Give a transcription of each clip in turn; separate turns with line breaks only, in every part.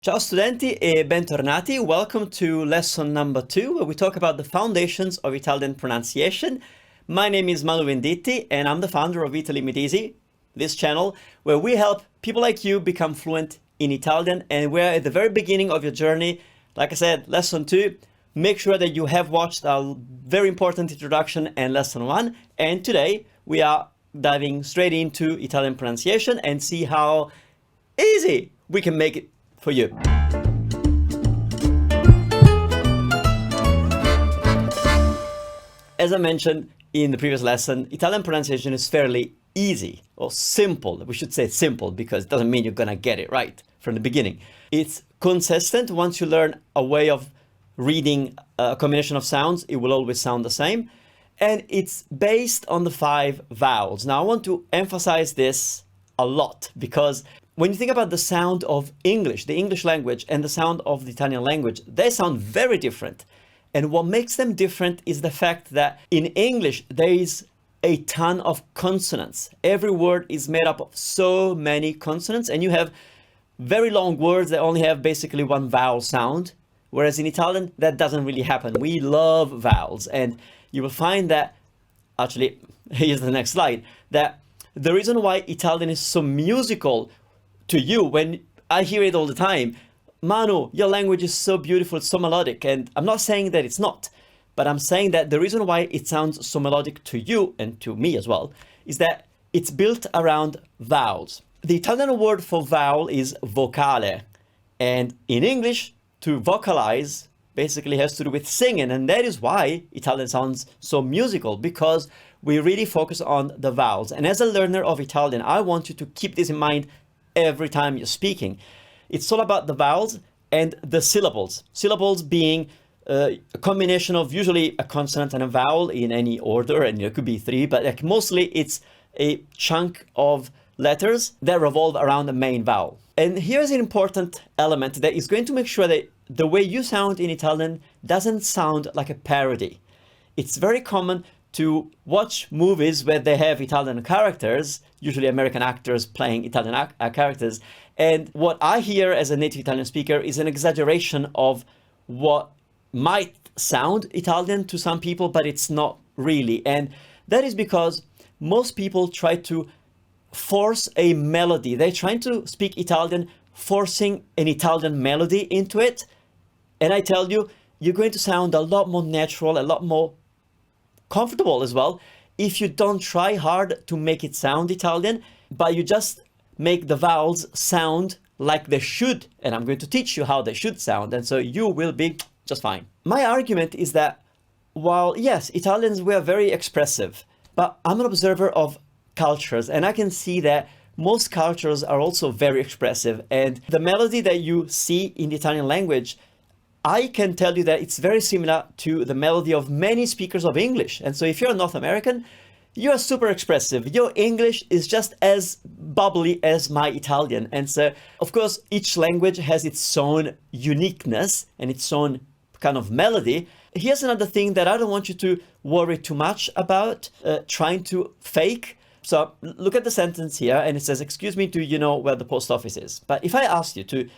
Ciao studenti e bentornati. Welcome to lesson number 2, where we talk about the foundations of Italian pronunciation. My name is Manu Venditti and I'm the founder of Italy Made Easy, this channel where we help people like you become fluent in Italian, and we're at the very beginning of your journey. Like I said, lesson 2, make sure that you have watched our very important introduction and lesson 1, and today we are diving straight into Italian pronunciation and see how easy we can make it for you. As I mentioned in the previous lesson, Italian pronunciation is fairly easy, or simple. We should say simple because it doesn't mean you're gonna get it right from the beginning. It's consistent. Once you learn a way of reading a combination of sounds, it will always sound the same. And it's based on the 5 vowels. Now I want to emphasize this a lot because when you think about the sound of English, the English language, and the sound of the Italian language, they sound very different. And what makes them different is the fact that in English, there is a ton of consonants. Every word is made up of so many consonants, and you have very long words that only have basically one vowel sound. Whereas in Italian, that doesn't really happen. We love vowels, and you will find that, actually, here's the next slide, that the reason why Italian is so musical to you, when I hear it all the time, Manu, your language is so beautiful, it's so melodic. And I'm not saying that it's not, but I'm saying that the reason why it sounds so melodic to you and to me as well is that it's built around vowels. The Italian word for vowel is vocale, and in English, to vocalize basically has to do with singing, and that is why Italian sounds so musical, because we really focus on the vowels. And as a learner of Italian, I want you to keep this in mind every time you're speaking. It's all about the vowels and the syllables. Syllables being a combination of usually a consonant and a vowel in any order, and it could be 3, but like mostly it's a chunk of letters that revolve around the main vowel. And here's an important element that is going to make sure that the way you sound in Italian doesn't sound like a parody. It's very common to watch movies where they have Italian characters, usually American actors playing Italian characters. And what I hear as a native Italian speaker is an exaggeration of what might sound Italian to some people, but it's not really. And that is because most people try to force a melody. They're trying to speak Italian, forcing an Italian melody into it. And I tell you, you're going to sound a lot more natural, a lot more comfortable as well if you don't try hard to make it sound Italian, but you just make the vowels sound like they should, and I'm going to teach you how they should sound, and so you will be just fine. My argument is that while yes, Italians were very expressive, but I'm an observer of cultures, and I can see that most cultures are also very expressive, and the melody that you see in the Italian language, I can tell you that it's very similar to the melody of many speakers of English. And so if you're a North American, you're super expressive. Your English is just as bubbly as my Italian. And so, of course, each language has its own uniqueness and its own kind of melody. Here's another thing that I don't want you to worry too much about trying to fake. So look at the sentence here, and it says, excuse me, do you know where the post office is? But if I asked you to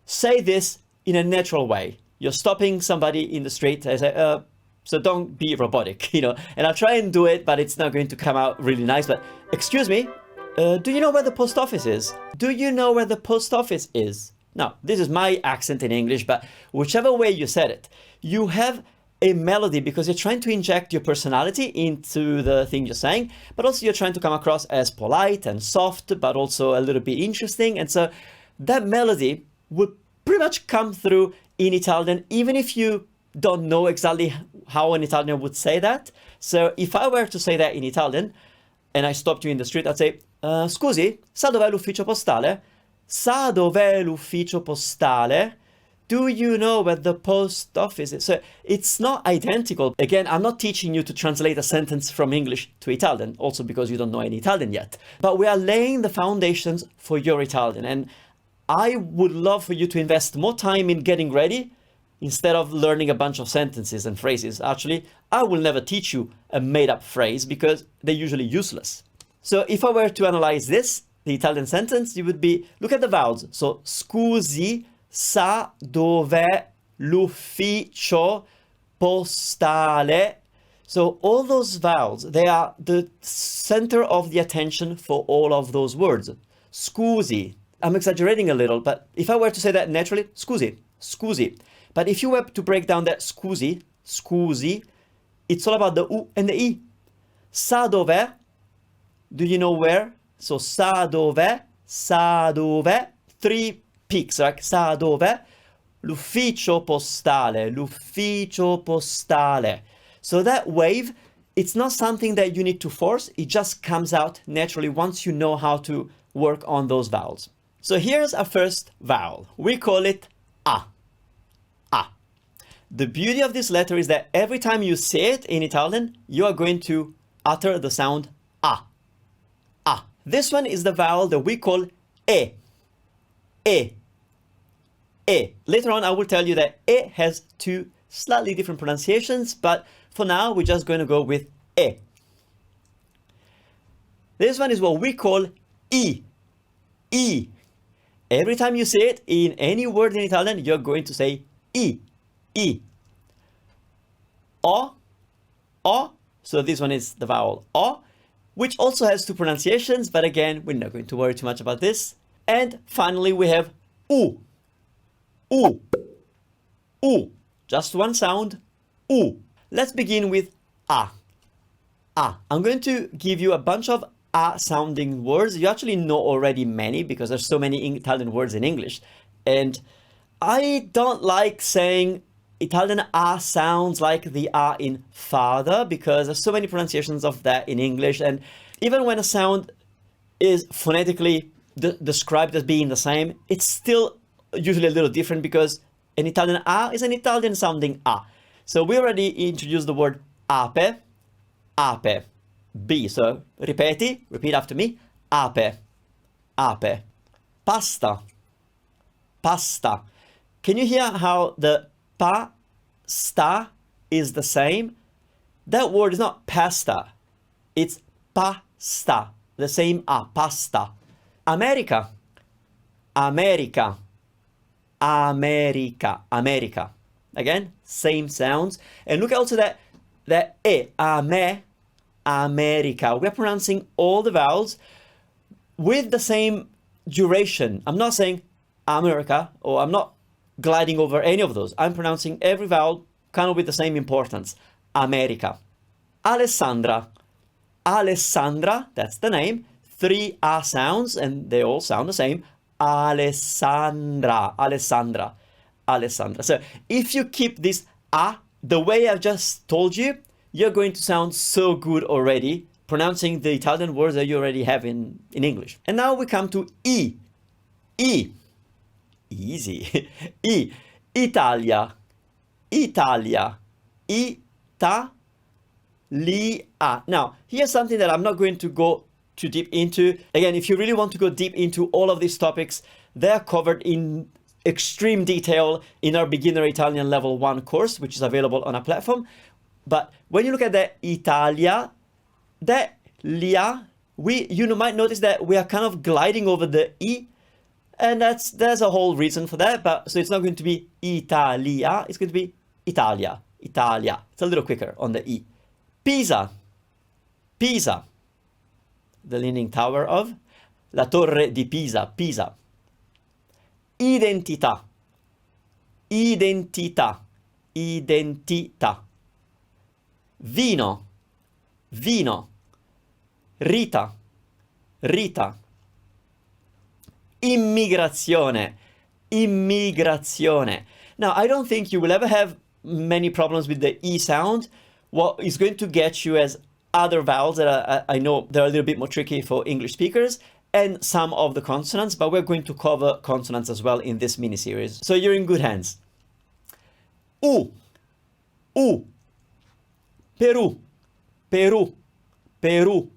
say this in a natural way, you're stopping somebody in the street, I say, so don't be robotic, and I'll try and do it, but it's not going to come out really nice. But excuse me, do you know where the post office is? Do you know where the post office is? Now, this is my accent in English, but whichever way you said it, you have a melody because you're trying to inject your personality into the thing you're saying, but also you're trying to come across as polite and soft, but also a little bit interesting. And so that melody would pretty much come through in Italian, even if you don't know exactly how an Italian would say that. So if I were to say that in Italian, and I stopped you in the street, I'd say, scusi, sa dov'è l'ufficio postale? Sa dov'è l'ufficio postale? Do you know where the post office is? So it's not identical. Again, I'm not teaching you to translate a sentence from English to Italian, also because you don't know any Italian yet. But we are laying the foundations for your Italian. And I would love for you to invest more time in getting ready instead of learning a bunch of sentences and phrases. Actually, I will never teach you a made-up phrase because they're usually useless. So if I were to analyze this, the Italian sentence, it would be, look at the vowels. So scusi, sa dov'è l'ufficio postale. So all those vowels, they are the center of the attention for all of those words. Scusi. I'm exaggerating a little, but if I were to say that naturally, scusi, scusi. But if you were to break down that scusi, scusi, it's all about the U and the I. Sa dov'è? Do you know where? So sa dov'è? Sa dov'è? 3 peaks, right? Sa dov'è? L'ufficio postale, l'ufficio postale. So that wave, it's not something that you need to force. It just comes out naturally once you know how to work on those vowels. So here's our first vowel. We call it A. A. The beauty of this letter is that every time you say it in Italian, you are going to utter the sound A. A. This one is the vowel that we call E. E. E. Later on, I will tell you that E has 2 slightly different pronunciations, but for now, we're just going to go with E. This one is what we call I. I. Every time you say it in any word in Italian, you're going to say I. I. O. O. So this one is the vowel O, which also has 2 pronunciations, but again, we're not going to worry too much about this. And finally, we have U. U. U. Just one sound. U. Let's begin with A. A. I'm going to give you a bunch of A sounding words. You actually know already many because there's so many Italian words in English. And I don't like saying Italian A sounds like the A in father because there's so many pronunciations of that in English. And even when a sound is phonetically described as being the same, it's still usually a little different because an Italian A is an Italian sounding A. So we already introduced the word ape, ape, B. So repeat after me, ape, ape. Pasta, pasta. Can you hear how the sta is the same? That word is not pasta, it's pasta, the same A, pasta. America, America, America, America. Again, same sounds. And look also that E, ame, America. We're pronouncing all the vowels with the same duration. I'm not saying America, or I'm not gliding over any of those. I'm pronouncing every vowel kind of with the same importance. America. Alessandra. Alessandra, that's the name. 3 A sounds, and they all sound the same. Alessandra, Alessandra, Alessandra. So if you keep this A the way I've just told you, you're going to sound so good already, pronouncing the Italian words that you already have in English. And now we come to I. I. Easy. I. Italia. Italia. Italia. Now, here's something that I'm not going to go too deep into. Again, if you really want to go deep into all of these topics, they're covered in extreme detail in our beginner Italian level 1 course, which is available on our platform. But when you look at the Italia, that lia, you might notice that we are kind of gliding over the I, and there's a whole reason for that. But so it's not going to be Italia, it's going to be Italia, Italia. It's a little quicker on the I. Pisa, Pisa, the Leaning Tower of La Torre di Pisa, Pisa. Identità, identità, identità. Vino, vino. Rita, Rita. Immigrazione, immigrazione. Now, I don't think you will ever have many problems with the E sound. What is going to get you as other vowels that I know they're a little bit more tricky for English speakers, and some of the consonants, but we're going to cover consonants as well in this mini-series. So you're in good hands. U, U. Peru, Peru, Peru.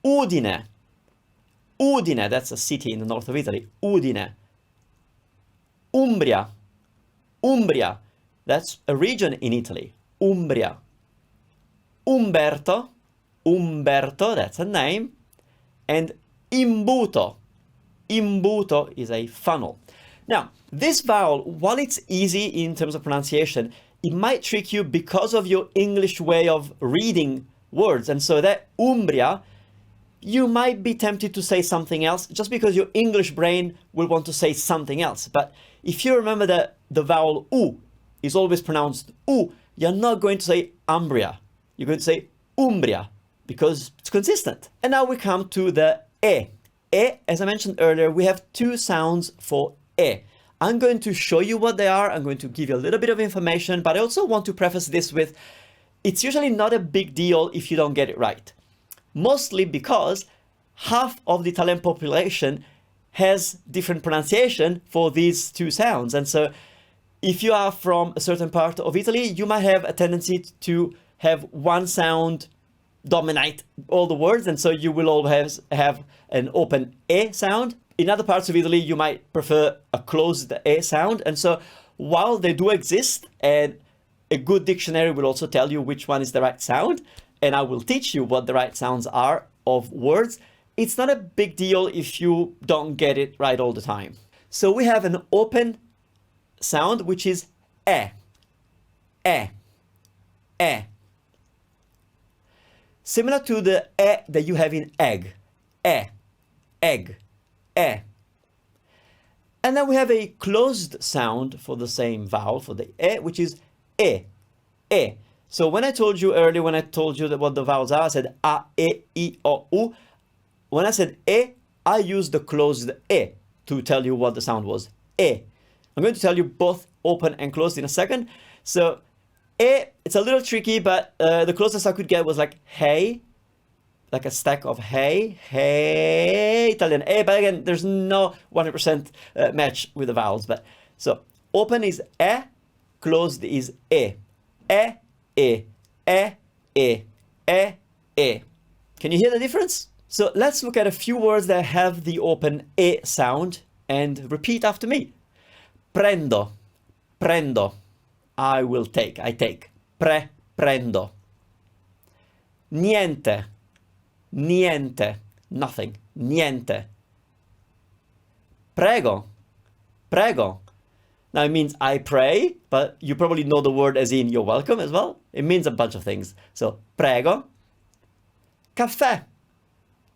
Udine, Udine, that's a city in the north of Italy. Udine. Umbria, Umbria, that's a region in Italy. Umbria. Umberto, Umberto, that's a name. And imbuto, imbuto is a funnel. Now, this vowel, while it's easy in terms of pronunciation, it might trick you because of your English way of reading words. And so that Umbria, you might be tempted to say something else just because your English brain will want to say something else. But if you remember that the vowel U is always pronounced U, you're not going to say Umbria. You're going to say Umbria because it's consistent. And now we come to the E. E, as I mentioned earlier, we have two sounds for E. I'm going to show you what they are. I'm going to give you a little bit of information, but I also want to preface this with, it's usually not a big deal if you don't get it right. Mostly because half of the Italian population has different pronunciation for these two sounds. And so if you are from a certain part of Italy, you might have a tendency to have one sound dominate all the words. And so you will always have an open E sound. In other parts of Italy, you might prefer a closed E sound. And so while they do exist, and a good dictionary will also tell you which one is the right sound, and I will teach you what the right sounds are of words, it's not a big deal if you don't get it right all the time. So we have an open sound, which is E, E, E. Similar to the E that you have in egg, E, egg, E. And then we have a closed sound for the same vowel, for the E, which is E, E. So when I told you earlier, when I told you that what the vowels are, I said A, E, I, O, U. When I said E, I used the closed E to tell you what the sound was, E. I'm going to tell you both open and closed in a second. So E, it's a little tricky, but the closest I could get was like hey, like a stack of hay, hey, Italian E, but again, there's no 100% match with the vowels. But so open is E, closed is E, E, E, E, E, E, E. Can you hear the difference? So let's look at a few words that have the open E sound and repeat after me. Prendo, prendo. I will take, I take. Prendo. Niente, niente. Nothing, niente. Prego, prego. Now it means I pray, but you probably know the word as in you're welcome as well. It means a bunch of things. So prego. Caffè,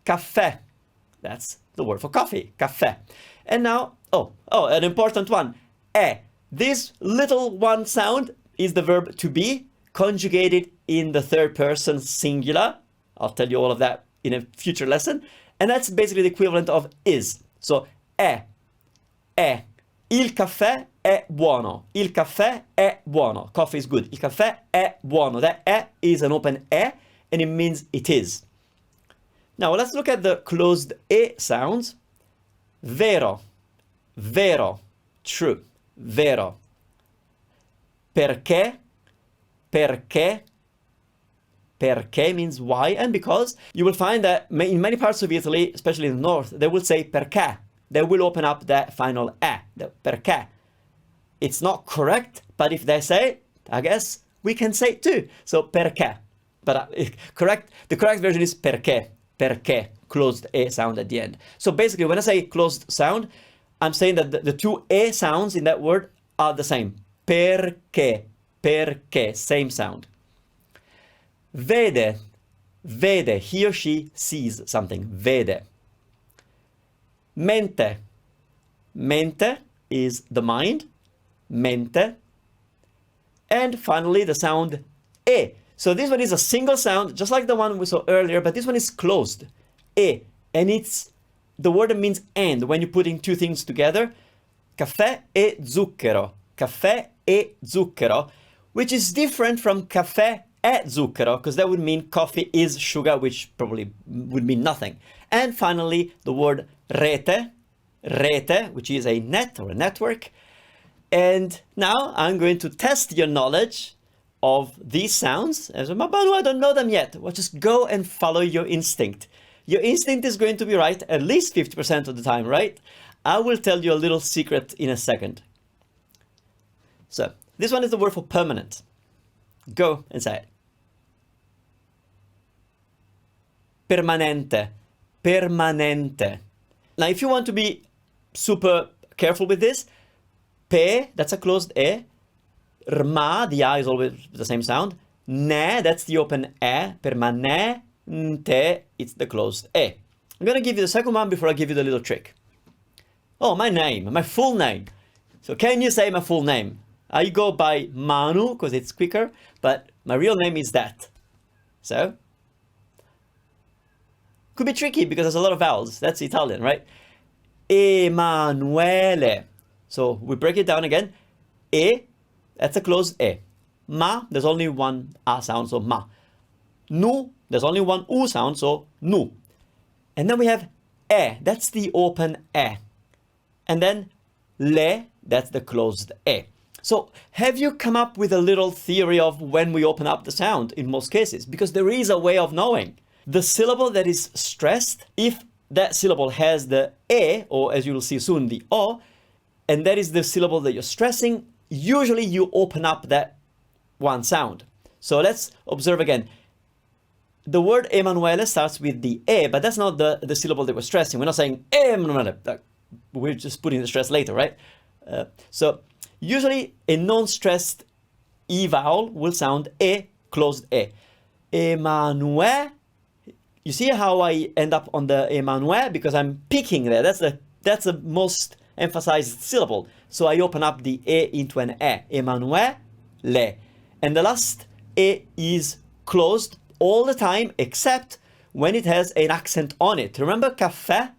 caffè. That's the word for coffee, caffè. And now, an important one. This little one sound is the verb to be, conjugated in the third person singular. I'll tell you all of that in a future lesson. And that's basically the equivalent of is. So, il caffè è buono. Il caffè è buono. Coffee is good. Il caffè è buono. That is an open and it means it is. Now, let's look at the closed sounds. Vero, vero, true, vero. Perché, perché, perché means why and because. You will find that in many parts of Italy, especially in the north, they will say perché. They will open up that final the perché. It's not correct, but if they say it, I guess we can say it too. So perché. But the correct version is perché. Perché, closed E sound at the end. So basically, when I say closed sound, I'm saying that the two E sounds in that word are the same. Perché, perché, same sound. Vede, vede, he or she sees something, vede. Mente, mente is the mind, mente. And finally, the sound E. So this one is a single sound, just like the one we saw earlier, but this one is closed, E. And it's the word that means and, when you're putting two things together. Caffè e zucchero, caffè e zucchero, which is different from caffè e zucchero, because that would mean coffee is sugar, which probably would mean nothing. And finally, the word rete, rete, which is a net or a network. And now I'm going to test your knowledge of these sounds. As but I don't know them yet. Well, just go and follow your instinct. Your instinct is going to be right at least 50% of the time, right? I will tell you a little secret in a second. So this one is the word for permanent. Go and say it. Permanente, permanente. Now, if you want to be super careful with this, Pe, that's a closed E. Rma, the A is always the same sound. Ne, that's the open E. Permane, te, it's the closed E. I'm going to give you the second one before I give you the little trick. Oh, my name, my full name. So can you say my full name? I go by Manu because it's quicker, but my real name is that. So, could be tricky because there's a lot of vowels. That's Italian, right? Emanuele. So we break it down again. E, that's a closed E. Ma, there's only one A sound, so ma. Nu, there's only one U sound, so nu. And then we have E, that's the open E. And then le, that's the closed E. So have you come up with a little theory of when we open up the sound in most cases? Because there is a way of knowing. The syllable that is stressed, if that syllable has the E, or as you will see soon, the O, and that is the syllable that you're stressing, usually you open up that one sound. So let's observe again. The word Emanuele starts with the E, but that's not the syllable that we're stressing. We're not saying Emanuele. We're just putting the stress later, right? So usually a non-stressed E vowel will sound E, closed E. Emanuele. You see how I end up on the Emanuele? Because I'm picking there. That's the most emphasized syllable. So I open up the E into an E. Emanuele. And the last E is closed all the time except when it has an accent on it. Remember caffè?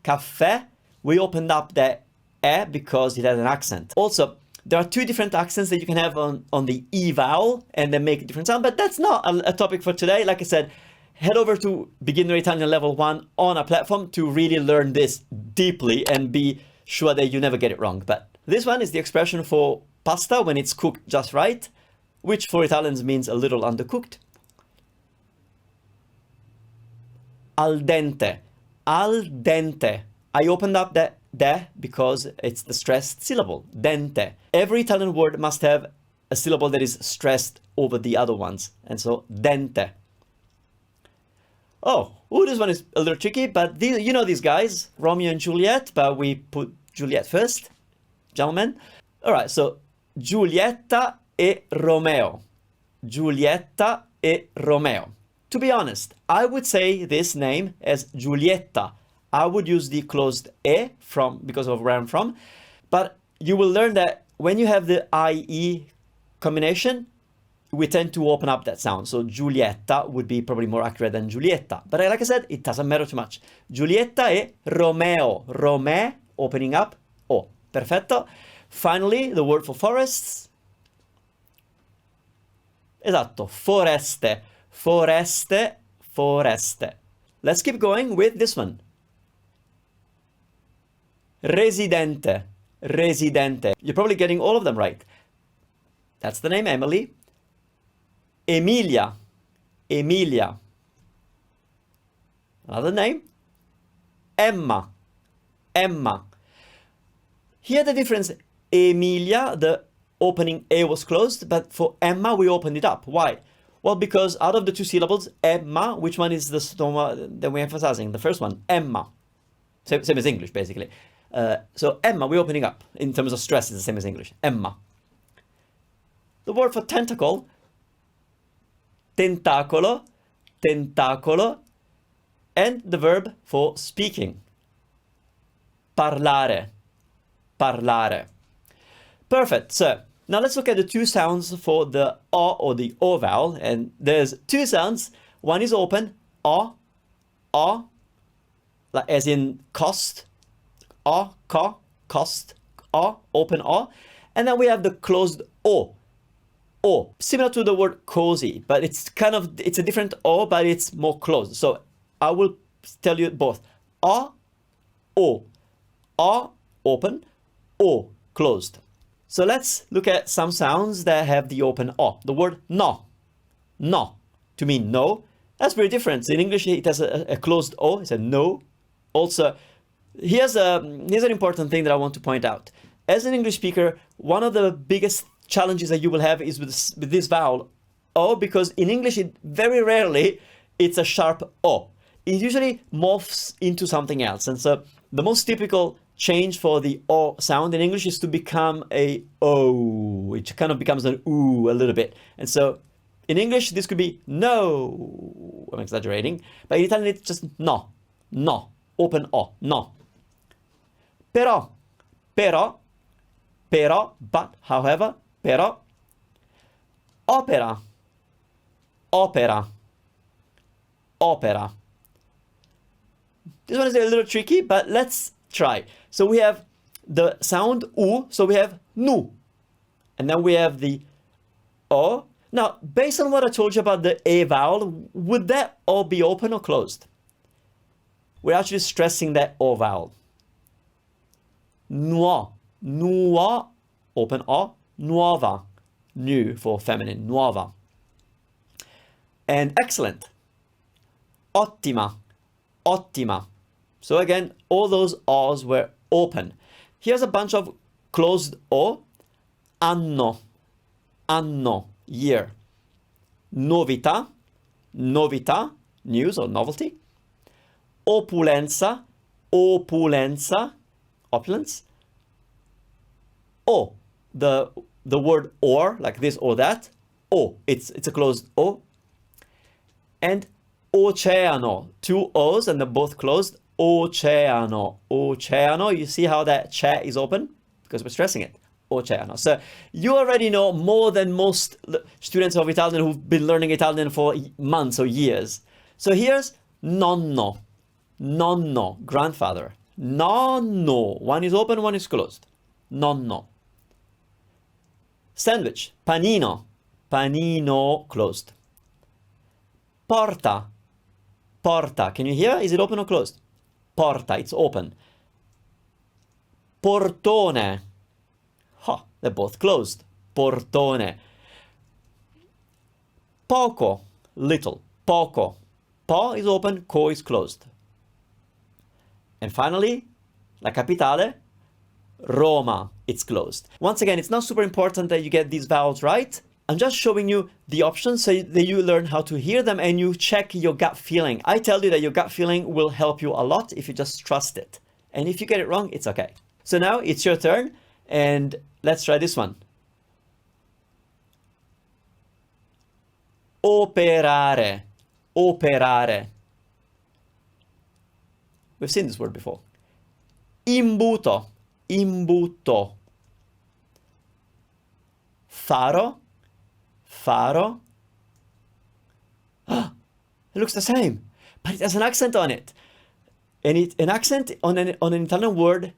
Caffè, we opened up the E because it has an accent. Also, there are two different accents that you can have on the E vowel and they make a different sound, but that's not a topic for today. Like I said, head over to Beginner Italian Level 1 on our platform to really learn this deeply and be sure that you never get it wrong. But this one is the expression for pasta when it's cooked just right, which for Italians means a little undercooked. Al dente. Al dente. I opened up the de because it's the stressed syllable. Dente. Every Italian word must have a syllable that is stressed over the other ones. And so, dente. Oh, this one is a little tricky, but you know these guys, Romeo and Juliet, but we put Juliet first, gentlemen. All right, so Giulietta e Romeo. Giulietta e Romeo. To be honest, I would say this name as Giulietta. I would use the closed E because of where I'm from, but you will learn that when you have the IE combination, we tend to open up that sound. So Giulietta would be probably more accurate than Giulietta. But like I said, it doesn't matter too much. Giulietta e Romeo. Rome, opening up. O. Perfetto. Finally, the word for forests. Esatto. Foreste. Foreste. Foreste. Let's keep going with this one. Residente. Residente. You're probably getting all of them right. That's the name, Emily. Emilia. Emilia. Another name. Emma. Emma. Here the difference, Emilia, the opening A was closed, but for Emma we opened it up. Why? Well, because out of the two syllables, Emma, which one is the stoma that we're emphasizing? The first one, Emma. Same as English, basically. So Emma, we're opening up. In terms of stress, it's the same as English. Emma. The word for tentacle, tentacolo, tentacolo, and the verb for speaking, parlare, parlare. Perfect. So now let's look at the two sounds for the O or the O vowel. And there's two sounds. One is open, O, like as in cost, O, co, cost, O, open O. And then we have the closed O. O, similar to the word cozy, but it's a different O, but it's more closed. So I will tell you both. O, open, O, closed. So let's look at some sounds that have the open O. The word no, no, to mean no. That's very different. In English, it has a closed O. It's a no. Also, here's an important thing that I want to point out. As an English speaker, one of the biggest challenges that you will have is with this vowel O, because in English, very rarely it's a sharp O. It usually morphs into something else. And so the most typical change for the O sound in English is to become a O. It kind of becomes an oo a little bit. And so in English, this could be no. I'm exaggerating. But in Italian, it's just no. No. Open O. No. Però. Però. Però. But. However. Però. Opera. Opera. Opera. This one is a little tricky, but let's try. So we have the sound U, so we have nu. And then we have the O. Now, based on what I told you about the A vowel, would that O be open or closed? We're actually stressing that O vowel. Nuo. Nuo. Open O. Nuova. New for feminine. Nuova. And excellent. Ottima. Ottima. So again, all those O's were open. Here's a bunch of closed O. Anno. Anno. Year. Novità. Novità. News or novelty. Opulenza. Opulenza. Opulence. O. The word or, like this or that. O. It's a closed O. And oceano. Two O's and they're both closed. Oceano. Oceano. You see how that che is open? Because we're stressing it. Oceano. So you already know more than most students of Italian who've been learning Italian for months or years. So here's nonno. Nonno. Grandfather. Nonno. One is open, one is closed. Nonno. Sandwich. Panino. Panino. Closed. Porta. Porta. Can you hear? Is it open or closed? Porta. It's open. Portone. Ha, they're both closed. Portone. Poco. Little. Poco. Po is open, co is closed. And finally, la capitale, Roma. It's closed. Once again, it's not super important that you get these vowels right. I'm just showing you the options so that you learn how to hear them and you check your gut feeling. I tell you that your gut feeling will help you a lot if you just trust it. And if you get it wrong, it's okay. So now it's your turn and let's try this one. Operare. Operare. We've seen this word before. Imbuto. Imbuto. Faro. Faro. Ah, it looks the same, but it has an accent on it. And an accent on an Italian word,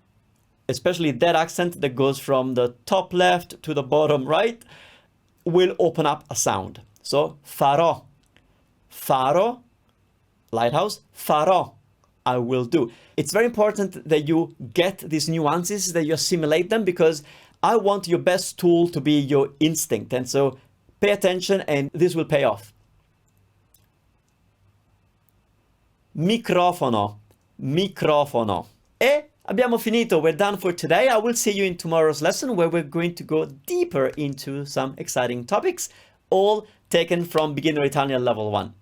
especially that accent that goes from the top left to the bottom right, will open up a sound. So farò. Faro, lighthouse. Farò, I will do. It's very important that you get these nuances, that you assimilate them, because I want your best tool to be your instinct. And so pay attention and this will pay off. Microfono. Microfono. E abbiamo finito. We're done for today. I will see you in tomorrow's lesson where we're going to go deeper into some exciting topics, all taken from beginner Italian level 1.